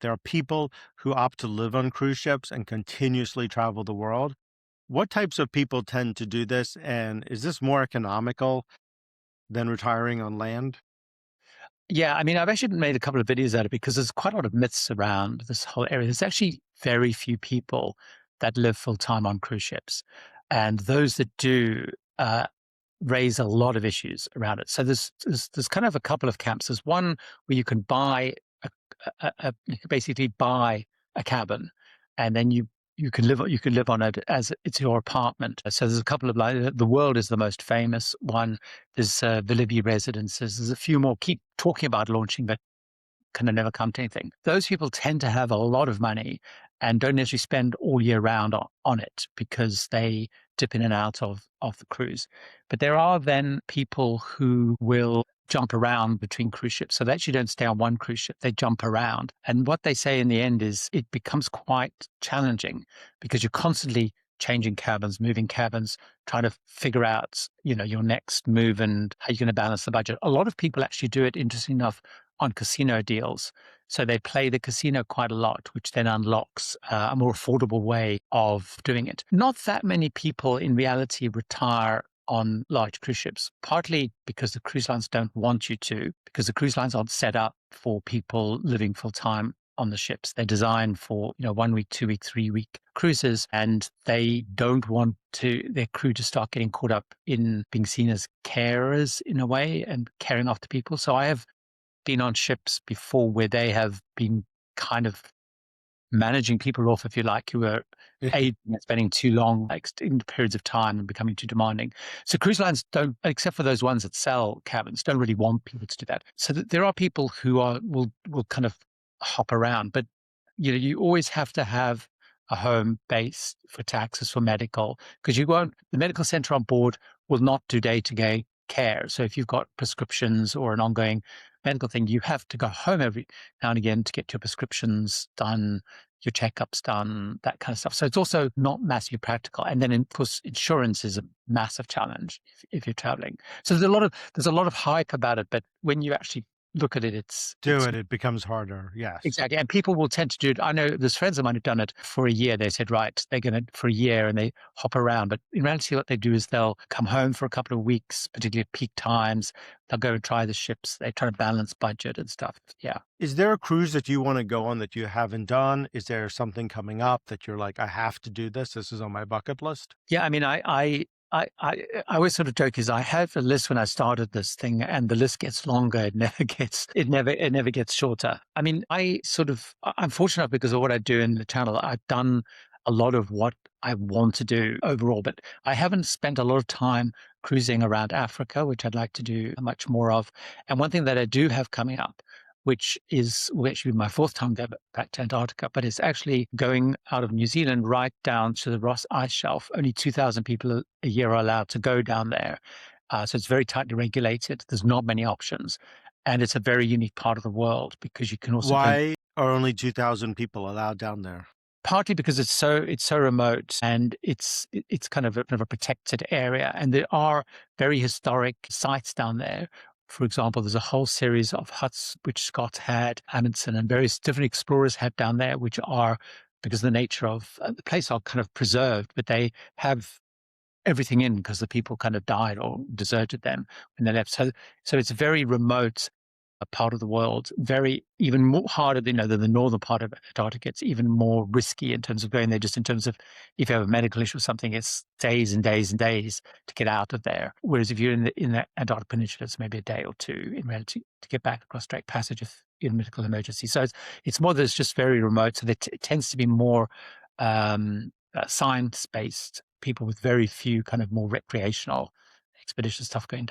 There are people who opt to live on cruise ships and continuously travel the world. What types of people tend to do this? And is this more economical than retiring on land? Yeah, I mean, I've actually made a couple of videos out of it because there's quite a lot of myths around this whole area. There's actually very few people that live full time on cruise ships, and those that do uh, raise a lot of issues around it. So there's kind of a couple of camps. There's one where you can buy you can basically buy a cabin, and then you can live on it as it's your apartment. So there's a couple of like the World is the most famous one. There's Villa View Residences. There's a few more. Keep talking about launching, but kind of never come to anything. Those people tend to have a lot of money and don't necessarily spend all year round on it because they dip in and out of the cruise. But there are then people who will jump around between cruise ships. So they actually don't stay on one cruise ship, they jump around. And what they say in the end is it becomes quite challenging because you're constantly changing cabins, moving cabins, trying to figure out, your next move and how you're going to balance the budget. A lot of people actually do it, interesting enough, on casino deals. So they play the casino quite a lot, which then unlocks a more affordable way of doing it. Not that many people in reality retire on large cruise ships, partly because the cruise lines don't want you to, because the cruise lines aren't set up for people living full time on the ships. They're designed for, 1 week, 2 week, 3 week cruises, and they don't want their crew to start getting caught up in being seen as carers in a way and caring after people. So I have been on ships before where they have been kind of managing people off, if you like, who are aging and spending too long, like extended periods of time and becoming too demanding. So cruise lines don't, except for those ones that sell cabins, don't really want people to do that. So there are people who will kind of hop around, but you always have to have a home base for taxes, for medical, because the medical center on board will not do day to day care. So if you've got prescriptions or an ongoing medical thing, you have to go home every now and again to get your prescriptions done, your checkups done, that kind of stuff. So it's also not massively practical. And then, of course, insurance is a massive challenge if you're traveling. So there's a lot of hype about it, but when you actually look at it, Do it, it becomes harder. Yes. exactly. And people will tend to do it. I know there's friends of mine who've done it for a year. They said, right, they're going to for a year and they hop around. But in reality, what they do is they'll come home for a couple of weeks, particularly at peak times. They'll go and try the ships. They try to balance budget and stuff. Yeah. Is there a cruise that you want to go on that you haven't done? Is there something coming up that you're like, I have to do this? This is on my bucket list? Yeah. I mean, I always sort of joke is I had a list when I started this thing and the list gets longer. It never gets shorter. I mean, I'm fortunate because of what I do in the channel. I've done a lot of what I want to do overall, but I haven't spent a lot of time cruising around Africa, which I'd like to do much more of. And one thing that I do have coming up, will actually be my fourth time going back to Antarctica, but it's actually going out of New Zealand right down to the Ross Ice Shelf. Only 2,000 people a year are allowed to go down there. So it's very tightly regulated. There's not many options. And it's a very unique part of the world because you can also go, Why are only 2,000 people allowed down there? partly because it's so remote and it's kind of a protected area. And there are very historic sites down there. For example, there's a whole series of huts which Scott had, Amundsen, and various different explorers had down there, which are, because of the nature of the place, are kind of preserved, but they have everything in because the people kind of died or deserted them when they left. So it's very remote a part of the world, very even more harder than the northern part of Antarctica. It's even more risky in terms of going there, just in terms of if you have a medical issue or something, it's days and days and days to get out of there. Whereas if you're in the Antarctic Peninsula, it's maybe a day or two in reality to get back across Strait Passage if in medical emergency. So it's more that it's just very remote. So it tends to be more science based people with very few kind of more recreational expedition stuff going down.